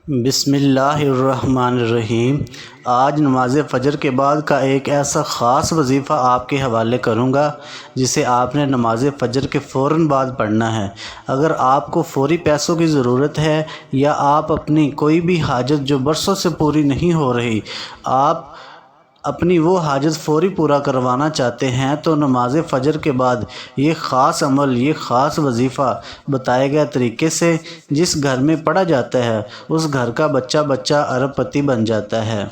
بسم اللہ الرحمن الرحیم۔ آج نماز فجر کے بعد کا ایک ایسا خاص وظیفہ آپ کے حوالے کروں گا جسے آپ نے نماز فجر کے فوراً بعد پڑھنا ہے۔ اگر آپ کو فوری پیسوں کی ضرورت ہے یا آپ اپنی کوئی بھی حاجت جو برسوں سے پوری نہیں ہو رہی، آپ اپنی وہ حاجت فوری پورا کروانا چاہتے ہیں، تو نماز فجر کے بعد یہ خاص عمل، یہ خاص وظیفہ بتائے گئے طریقے سے جس گھر میں پڑھا جاتا ہے اس گھر کا بچہ ارب پتی بن جاتا ہے،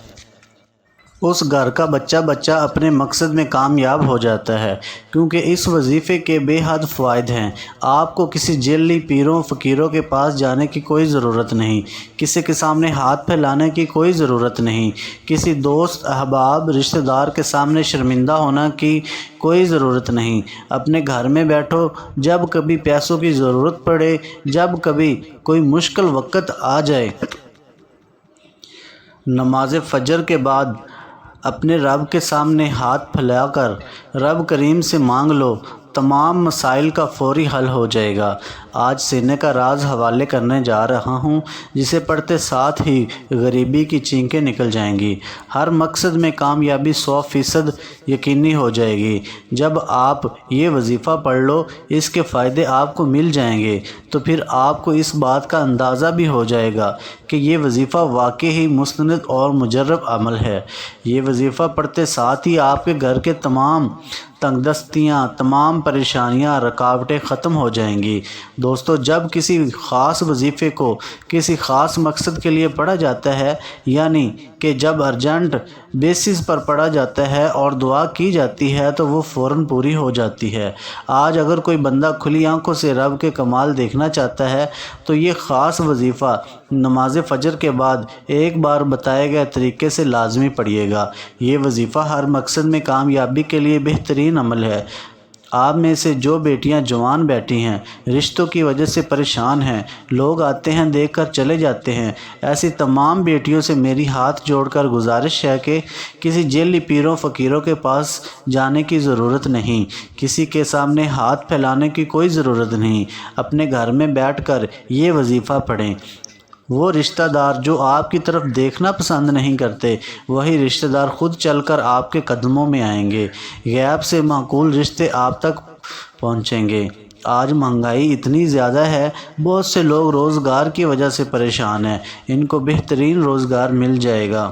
اس گھر کا بچہ اپنے مقصد میں کامیاب ہو جاتا ہے، کیونکہ اس وظیفے کے بے حد فوائد ہیں۔ آپ کو کسی جیلی پیروں فقیروں کے پاس جانے کی کوئی ضرورت نہیں، کسی کے سامنے ہاتھ پھیلانے کی کوئی ضرورت نہیں، کسی دوست احباب رشتہ دار کے سامنے شرمندہ ہونا کی کوئی ضرورت نہیں۔ اپنے گھر میں بیٹھو، جب کبھی پیسوں کی ضرورت پڑے، جب کبھی کوئی مشکل وقت آ جائے، نماز فجر کے بعد اپنے رب کے سامنے ہاتھ پھیلا کر رب کریم سے مانگ لو، تمام مسائل کا فوری حل ہو جائے گا۔ آج سینے کا راز حوالے کرنے جا رہا ہوں، جسے پڑھتے ساتھ ہی غریبی کی چینکیں نکل جائیں گی، ہر مقصد میں کامیابی 100% یقینی ہو جائے گی۔ جب آپ یہ وظیفہ پڑھ لو، اس کے فائدے آپ کو مل جائیں گے، تو پھر آپ کو اس بات کا اندازہ بھی ہو جائے گا کہ یہ وظیفہ واقعی ہی مستند اور مجرب عمل ہے۔ یہ وظیفہ پڑھتے ساتھ ہی آپ کے گھر کے تمام تنگ دستیاں، تمام پریشانیاں، رکاوٹیں ختم ہو جائیں گی۔ دوستو، جب کسی خاص وظیفے کو کسی خاص مقصد کے لیے پڑھا جاتا ہے، یعنی کہ جب ارجنٹ بیسس پر پڑھا جاتا ہے اور دعا کی جاتی ہے، تو وہ فوراً پوری ہو جاتی ہے۔ آج اگر کوئی بندہ کھلی آنکھوں سے رب کے کمال دیکھنا چاہتا ہے تو یہ خاص وظیفہ نماز فجر کے بعد ایک بار بتائے گئے طریقے سے لازمی پڑھیے گا۔ یہ وظیفہ ہر مقصد میں کامیابی کے لیے بہترین عمل ہے۔ آپ میں سے جو بیٹیاں جوان بیٹھی ہیں، رشتوں کی وجہ سے پریشان ہیں، لوگ آتے ہیں دیکھ کر چلے جاتے ہیں، ایسی تمام بیٹیوں سے میری ہاتھ جوڑ کر گزارش ہے کہ کسی جیلی پیروں فقیروں کے پاس جانے کی ضرورت نہیں، کسی کے سامنے ہاتھ پھیلانے کی کوئی ضرورت نہیں۔ اپنے گھر میں بیٹھ کر یہ وظیفہ پڑھیں۔ وہ رشتہ دار جو آپ کی طرف دیکھنا پسند نہیں کرتے، وہی رشتہ دار خود چل کر آپ کے قدموں میں آئیں گے، غیب سے معقول رشتے آپ تک پہنچیں گے۔ آج مہنگائی اتنی زیادہ ہے، بہت سے لوگ روزگار کی وجہ سے پریشان ہیں، ان کو بہترین روزگار مل جائے گا۔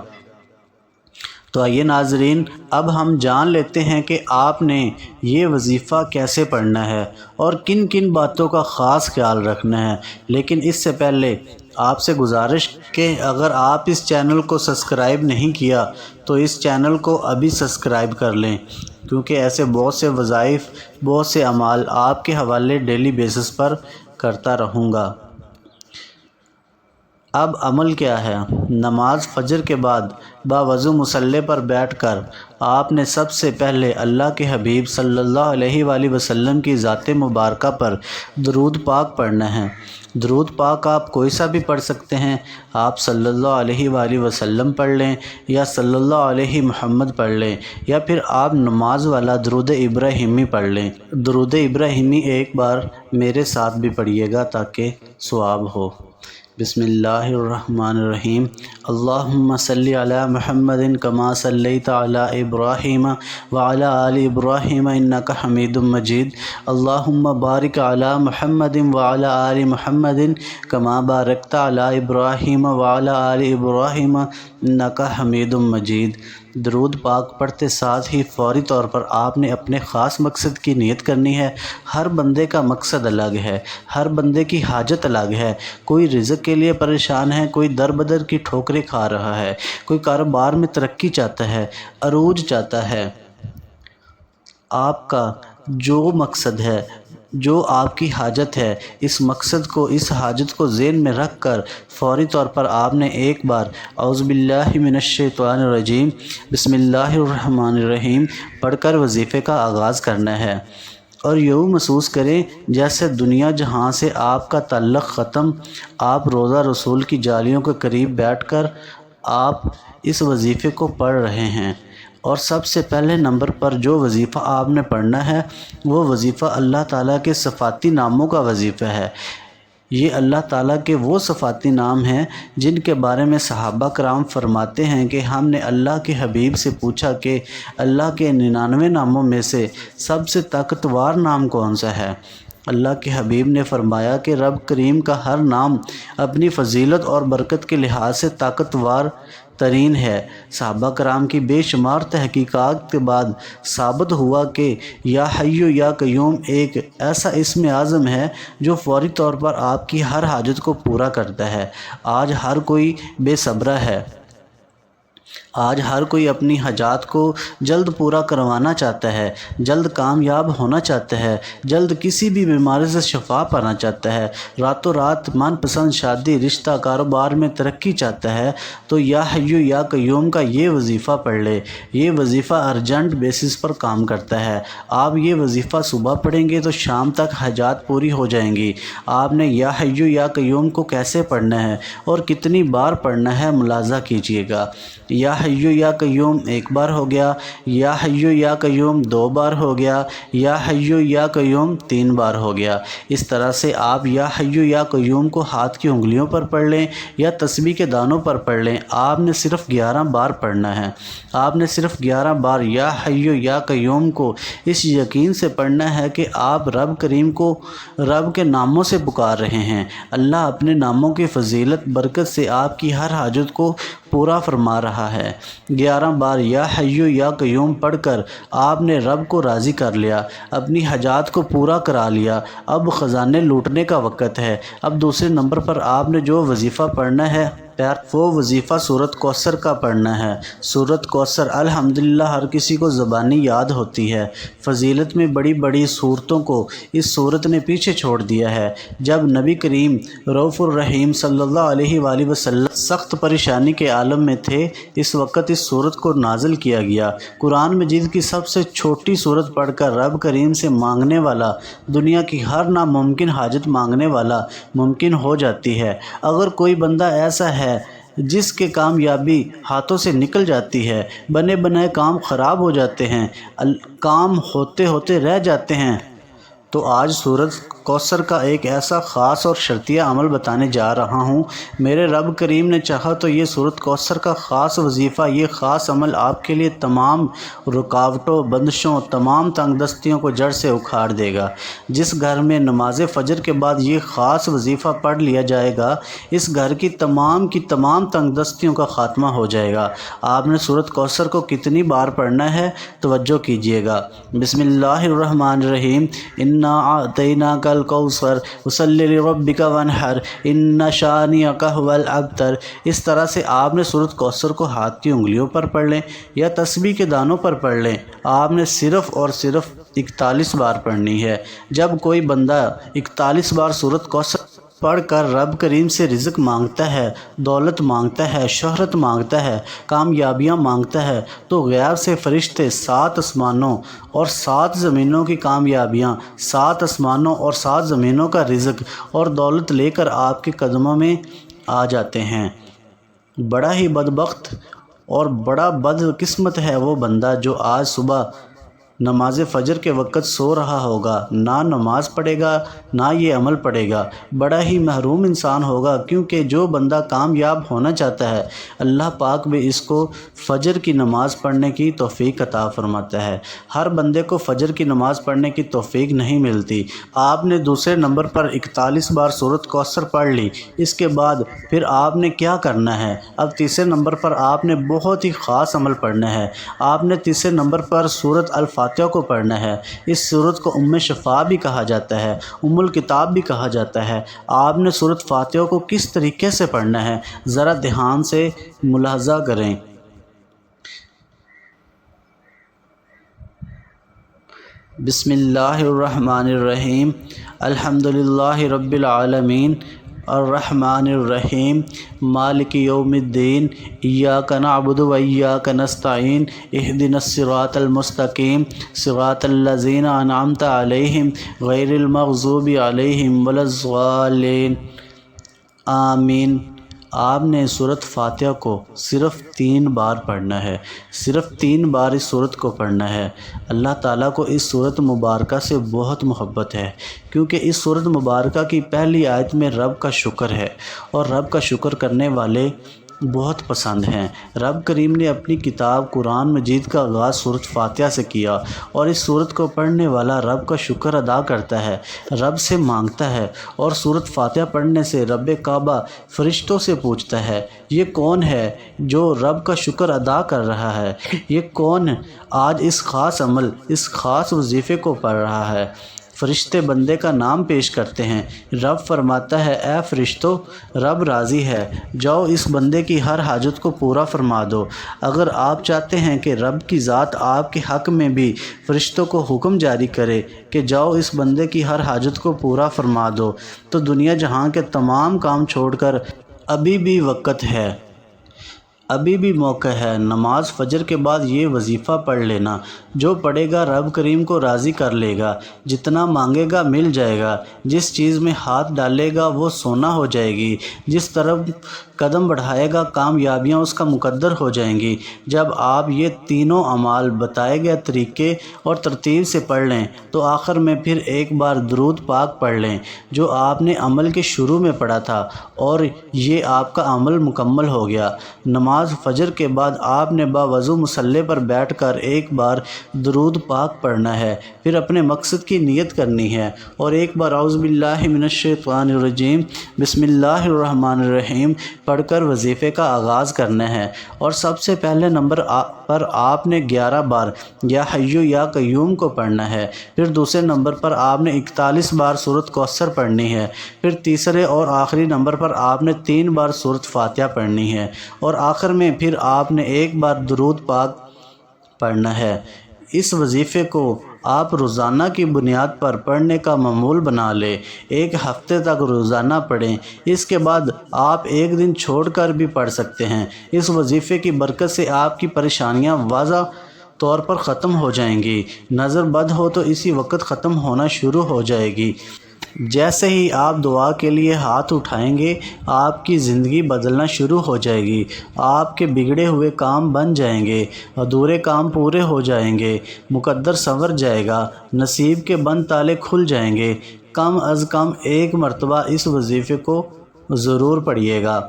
تو آئیے ناظرین، اب ہم جان لیتے ہیں کہ آپ نے یہ وظیفہ کیسے پڑھنا ہے اور کن کن باتوں کا خاص خیال رکھنا ہے۔ لیکن اس سے پہلے آپ سے گزارش کہ اگر آپ اس چینل کو سبسکرائب نہیں کیا تو اس چینل کو ابھی سبسکرائب کر لیں، کیونکہ ایسے بہت سے وظائف، بہت سے اعمال آپ کے حوالے ڈیلی بیسس پر کرتا رہوں گا۔ اب عمل کیا ہے؟ نماز فجر کے بعد باوضو مصلی پر بیٹھ کر آپ نے سب سے پہلے اللہ کے حبیب صلی اللہ علیہ وآلہ وسلم کی ذات مبارکہ پر درود پاک پڑھنا ہے۔ درود پاک آپ کوئی سا بھی پڑھ سکتے ہیں، آپ صلی اللہ علیہ وآلہ وسلم پڑھ لیں یا صلی اللہ علیہ محمد پڑھ لیں، یا پھر آپ نماز والا درود ابراہیمی پڑھ لیں۔ درود ابراہیمی ایک بار میرے ساتھ بھی پڑھیے گا تاکہ ثواب ہو۔ بسم اللہ الرحمن الرحیم۔ اللہم صلی علی محمد کما صلیت علی ابراہیم وعلی آل ابراہیم انک حمید مجید۔ اللہم بارک علی محمد وعلی آل محمد کما بارکت علی ابراہیم وعلی آل ابراہیم انک حمید مجید۔ درود پاک پڑھتے ساتھ ہی فوری طور پر آپ نے اپنے خاص مقصد کی نیت کرنی ہے۔ ہر بندے کا مقصد الگ ہے، ہر بندے کی حاجت الگ ہے۔ کوئی رزق کے لیے پریشان ہے، کوئی در بدر کی ٹھوکریں کھا رہا ہے، کوئی کاروبار میں ترقی چاہتا ہے، عروج چاہتا ہے۔ آپ کا جو مقصد ہے، جو آپ کی حاجت ہے، اس مقصد کو، اس حاجت کو ذہن میں رکھ کر فوری طور پر آپ نے ایک بار اعوذ باللہ من الشیطان الرجیم بسم اللہ الرحمن الرحیم پڑھ کر وظیفے کا آغاز کرنا ہے، اور یوں محسوس کریں جیسے دنیا جہاں سے آپ کا تعلق ختم۔ آپ روضہ رسول کی جالیوں کے قریب بیٹھ کر آپ اس وظیفے کو پڑھ رہے ہیں، اور سب سے پہلے نمبر پر جو وظیفہ آپ نے پڑھنا ہے وہ وظیفہ اللہ تعالیٰ کے صفاتی ناموں کا وظیفہ ہے۔ یہ اللہ تعالیٰ کے وہ صفاتی نام ہیں جن کے بارے میں صحابہ کرام فرماتے ہیں کہ ہم نے اللہ کے حبیب سے پوچھا کہ اللہ کے 99 ناموں میں سے سب سے طاقتور نام کون سا ہے؟ اللہ کے حبیب نے فرمایا کہ رب کریم کا ہر نام اپنی فضیلت اور برکت کے لحاظ سے طاقتور ترین ہے۔ صحابہ کرام کی بے شمار تحقیقات کے بعد ثابت ہوا کہ یا حیو یا قیوم ایک ایسا اسم اعظم ہے جو فوری طور پر آپ کی ہر حاجت کو پورا کرتا ہے۔ آج ہر کوئی بے صبر ہے، آج ہر کوئی اپنی حاجات کو جلد پورا کروانا چاہتا ہے، جلد کامیاب ہونا چاہتا ہے، جلد کسی بھی بیماری سے شفا پانا چاہتا ہے، راتوں رات من پسند شادی، رشتہ، کاروبار میں ترقی چاہتا ہے۔ تو یا حیو یا قیوم کا یہ وظیفہ پڑھ لے۔ یہ وظیفہ ارجنٹ بیسس پر کام کرتا ہے۔ آپ یہ وظیفہ صبح پڑھیں گے تو شام تک حاجات پوری ہو جائیں گی۔ آپ نے یا حیو یا قیوم کو کیسے پڑھنا ہے اور کتنی بار پڑھنا ہے ملاحظہ کیجئے گا۔ یا حیو یا قیوم ایک بار ہو گیا، یا حیو یا قیوم 2 بار ہو گیا، یا حیو یا قیوم 3 بار ہو گیا۔ اس طرح سے آپ یا حیو یا قیوم کو ہاتھ کی انگلیوں پر پڑھ لیں یا تسبیح کے دانوں پر پڑھ لیں۔ آپ نے صرف 11 بار پڑھنا ہے۔ آپ نے صرف 11 بار یا حیو یا قیوم کو اس یقین سے پڑھنا ہے کہ آپ رب کریم کو رب کے ناموں سے پکار رہے ہیں۔ اللہ اپنے ناموں کی فضیلت برکت سے آپ کی ہر حاجت کو پورا فرما رہا ہے۔ 11 بار یا حیو یا قیوم پڑھ کر آپ نے رب کو راضی کر لیا، اپنی حاجات کو پورا کرا لیا۔ اب خزانے لوٹنے کا وقت ہے۔ اب دوسرے نمبر پر آپ نے جو وظیفہ پڑھنا ہے وہ وظیفہ سورۃ کوثر کا پڑھنا ہے۔ سورۃ کوثر الحمدللہ ہر کسی کو زبانی یاد ہوتی ہے۔ فضیلت میں بڑی بڑی صورتوں کو اس صورت نے پیچھے چھوڑ دیا ہے۔ جب نبی کریم رؤوف الرحیم صلی اللہ علیہ وآلہ وسلم سخت پریشانی کے عالم میں تھے، اس وقت اس صورت کو نازل کیا گیا۔ قرآن مجید کی سب سے چھوٹی صورت پڑھ کر رب کریم سے مانگنے والا دنیا کی ہر ناممکن حاجت مانگنے والا ممکن ہو جاتی ہے۔ اگر کوئی بندہ ایسا ہے جس کے کامیابی ہاتھوں سے نکل جاتی ہے، بنے بنائے کام خراب ہو جاتے ہیں، کام ہوتے ہوتے رہ جاتے ہیں، تو آج سورۃ کوثر کا ایک ایسا خاص اور شرطیہ عمل بتانے جا رہا ہوں۔ میرے رب کریم نے چاہا تو یہ سورۃ کوثر کا خاص وظیفہ، یہ خاص عمل آپ کے لیے تمام رکاوٹوں، بندشوں، تمام تنگ دستیوں کو جڑ سے اکھاڑ دے گا۔ جس گھر میں نماز فجر کے بعد یہ خاص وظیفہ پڑھ لیا جائے گا، اس گھر کی تمام تنگ دستیوں کا خاتمہ ہو جائے گا۔ آپ نے سورۃ کوثر کو کتنی بار پڑھنا ہے توجہ کیجیے گا۔ بسم اللہ الرحمن الرحیم۔ انا اعطیناک الکوثر فصلی لربک وانحر ان شانئک ھو الابتر۔ اس طرح سے آپ نے سورۃ کوثر کو ہاتھ کی انگلیوں پر پڑھ لیں یا تسبیح کے دانوں پر پڑھ لیں۔ آپ نے صرف اور صرف 41 بار پڑھنی ہے۔ جب کوئی بندہ 41 بار سورۃ کوثر پڑھ کر رب کریم سے رزق مانگتا ہے، دولت مانگتا ہے، شہرت مانگتا ہے، کامیابیاں مانگتا ہے، تو غیب سے فرشتے 7 آسمانوں اور 7 زمینوں کی کامیابیاں، 7 آسمانوں اور 7 زمینوں کا رزق اور دولت لے کر آپ کے قدموں میں آ جاتے ہیں۔ بڑا ہی بدبخت اور بڑا بدقسمت ہے وہ بندہ جو آج صبح نماز فجر کے وقت سو رہا ہوگا، نہ نماز پڑھے گا نہ یہ عمل پڑھے گا۔ بڑا ہی محروم انسان ہوگا، کیونکہ جو بندہ کامیاب ہونا چاہتا ہے اللہ پاک بھی اس کو فجر کی نماز پڑھنے کی توفیق عطا فرماتا ہے۔ ہر بندے کو فجر کی نماز پڑھنے کی توفیق نہیں ملتی۔ آپ نے دوسرے نمبر پر 41 بار سورۃ کوثر پڑھ لی۔ اس کے بعد پھر آپ نے کیا کرنا ہے؟ اب تیسرے نمبر پر آپ نے بہت ہی خاص عمل پڑھنا ہے۔ آپ نے تیسرے نمبر پر سورۃ الفاتحہ کو پڑھنا ہے۔ اس سورت کو ام شفا بھی کہا جاتا ہے، ام الکتاب بھی کہا جاتا ہے۔ آپ نے سورۃ فاتحہ کو کس طریقے سے پڑھنا ہے ذرا دھیان سے ملاحظہ کریں۔ بسم اللہ الرحمن الرحیم۔ الحمدللہ رب العالمین الرحمن الرحیم مالک یوم الدین ایاک نعبد و ایاک نستعین اہدنا الصراط المستقیم صراط الذین انعمت علیہم غیر المغضوب علیہم ولا الضالین آمین۔ آپ نے سورۃ فاتحہ کو صرف 3 بار پڑھنا ہے، صرف 3 بار اس سورت کو پڑھنا ہے۔ اللہ تعالیٰ کو اس سورت مبارکہ سے بہت محبت ہے، کیونکہ اس سورت مبارکہ کی پہلی آیت میں رب کا شکر ہے، اور رب کا شکر کرنے والے بہت پسند ہیں۔ رب کریم نے اپنی کتاب قرآن مجید کا آغاز سورۃ فاتحہ سے کیا، اور اس سورت کو پڑھنے والا رب کا شکر ادا کرتا ہے، رب سے مانگتا ہے، اور سورۃ فاتحہ پڑھنے سے رب کعبہ فرشتوں سے پوچھتا ہے، یہ کون ہے جو رب کا شکر ادا کر رہا ہے؟ یہ کون آج اس خاص عمل، اس خاص وظیفے کو پڑھ رہا ہے؟ فرشتے بندے کا نام پیش کرتے ہیں۔ رب فرماتا ہے، اے فرشتوں، رب راضی ہے، جاؤ اس بندے کی ہر حاجت کو پورا فرما دو۔ اگر آپ چاہتے ہیں کہ رب کی ذات آپ کے حق میں بھی فرشتوں کو حکم جاری کرے کہ جاؤ اس بندے کی ہر حاجت کو پورا فرما دو، تو دنیا جہاں کے تمام کام چھوڑ کر ابھی بھی وقت ہے، ابھی بھی موقع ہے، نماز فجر کے بعد یہ وظیفہ پڑھ لینا۔ جو پڑھے گا رب کریم کو راضی کر لے گا، جتنا مانگے گا مل جائے گا، جس چیز میں ہاتھ ڈالے گا وہ سونا ہو جائے گی، جس طرف قدم بڑھائے گا کامیابیاں اس کا مقدر ہو جائیں گی۔ جب آپ یہ تینوں اعمال بتائے گئے طریقے اور ترتیب سے پڑھ لیں تو آخر میں پھر ایک بار درود پاک پڑھ لیں جو آپ نے عمل کے شروع میں پڑھا تھا، اور یہ آپ کا عمل مکمل ہو گیا۔ نماز فجر کے بعد آپ نے باوضو مصلی پر بیٹھ کر ایک بار درود پاک پڑھنا ہے، پھر اپنے مقصد کی نیت کرنی ہے، اور ایک بار اعوذ باللہ من الشیطان الرجیم بسم اللہ الرحمن الرحیم پڑھ کر وظیفے کا آغاز کرنا ہے۔ اور سب سے پہلے نمبر پر آپ نے 11 بار یا حیو یا قیوم کو پڑھنا ہے، پھر دوسرے نمبر پر آپ نے 41 بار سورۃ کوثر پڑھنی ہے، پھر تیسرے اور آخری نمبر پر آپ نے 3 بار سورۃ فاتحہ پڑھنی ہے، اور آخر میں پھر آپ نے ایک بار درود پاک پڑھنا ہے۔ اس وظیفے کو آپ روزانہ کی بنیاد پر پڑھنے کا معمول بنا لیں، 1 ہفتے تک روزانہ پڑھیں، اس کے بعد آپ ایک دن چھوڑ کر بھی پڑھ سکتے ہیں۔ اس وظیفے کی برکت سے آپ کی پریشانیاں واضح طور پر ختم ہو جائیں گی، نظر بد ہو تو اسی وقت ختم ہونا شروع ہو جائے گی۔ جیسے ہی آپ دعا کے لیے ہاتھ اٹھائیں گے آپ کی زندگی بدلنا شروع ہو جائے گی، آپ کے بگڑے ہوئے کام بن جائیں گے، ادھورے کام پورے ہو جائیں گے، مقدر سنور جائے گا، نصیب کے بند تالے کھل جائیں گے۔ کم از کم 1 مرتبہ اس وظیفے کو ضرور پڑھیے گا۔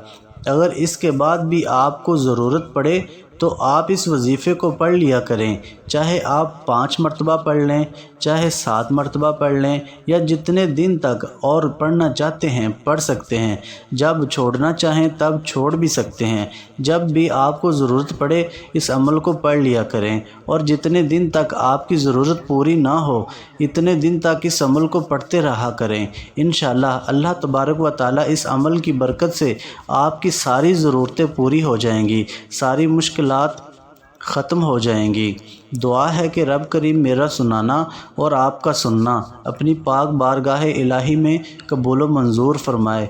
اگر اس کے بعد بھی آپ کو ضرورت پڑے تو آپ اس وظیفے کو پڑھ لیا کریں، چاہے آپ 5 مرتبہ پڑھ لیں، چاہے 7 مرتبہ پڑھ لیں، یا جتنے دن تک اور پڑھنا چاہتے ہیں پڑھ سکتے ہیں۔ جب چھوڑنا چاہیں تب چھوڑ بھی سکتے ہیں، جب بھی آپ کو ضرورت پڑے اس عمل کو پڑھ لیا کریں، اور جتنے دن تک آپ کی ضرورت پوری نہ ہو اتنے دن تک اس عمل کو پڑھتے رہا کریں۔ انشاءاللہ اللہ تبارک و تعالیٰ اس عمل کی برکت سے آپ کی ساری ضرورتیں پوری ہو جائیں گی، ساری مشکلات ختم ہو جائیں گی۔ دعا ہے کہ رب کریم میرا سنانا اور آپ کا سننا اپنی پاک بارگاہ الہی میں قبول و منظور فرمائے،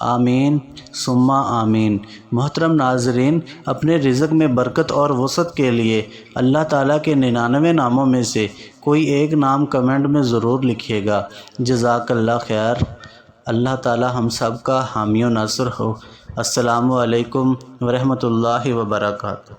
آمین ثم آمین۔ محترم ناظرین، اپنے رزق میں برکت اور وسعت کے لیے اللہ تعالیٰ کے 99 ناموں میں سے کوئی ایک نام کمنٹ میں ضرور لکھیے گا۔ جزاک اللہ خیر۔ اللہ تعالیٰ ہم سب کا حامی و ناصر ہو۔ السلام علیکم ورحمۃ اللہ وبرکاتہ۔